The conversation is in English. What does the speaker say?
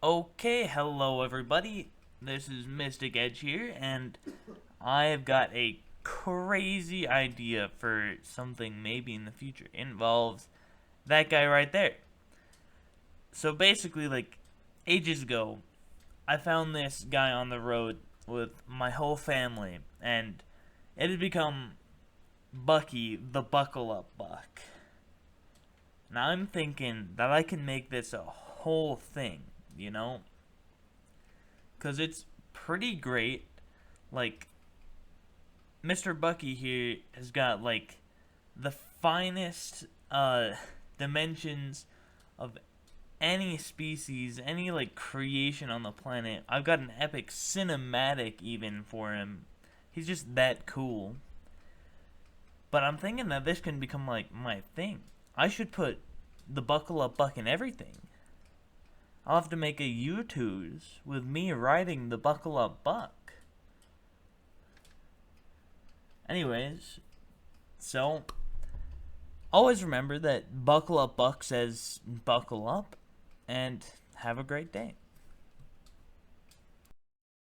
Okay, hello everybody. This is Mystic Edge here, and I have got a crazy idea for something maybe in the future. It involves that guy right there. So basically, ages ago, I found this guy on the road with my whole family, and it had become Bucky the Buckle Up Buck. Now I'm thinking that I can make this a whole thing, you know? Because it's pretty great. Like, Mr. Bucky here has got, the finest, dimensions of any species, any, creation on the planet. I've got an epic cinematic, even, for him. He's just that cool. But I'm thinking that this can become, my thing. I should put the Buckle Up Buck in everything. I'll have to make a YouTube's with me riding the Buckle Up Buck. Anyways, so always remember that Buckle Up Buck says buckle up, and have a great day.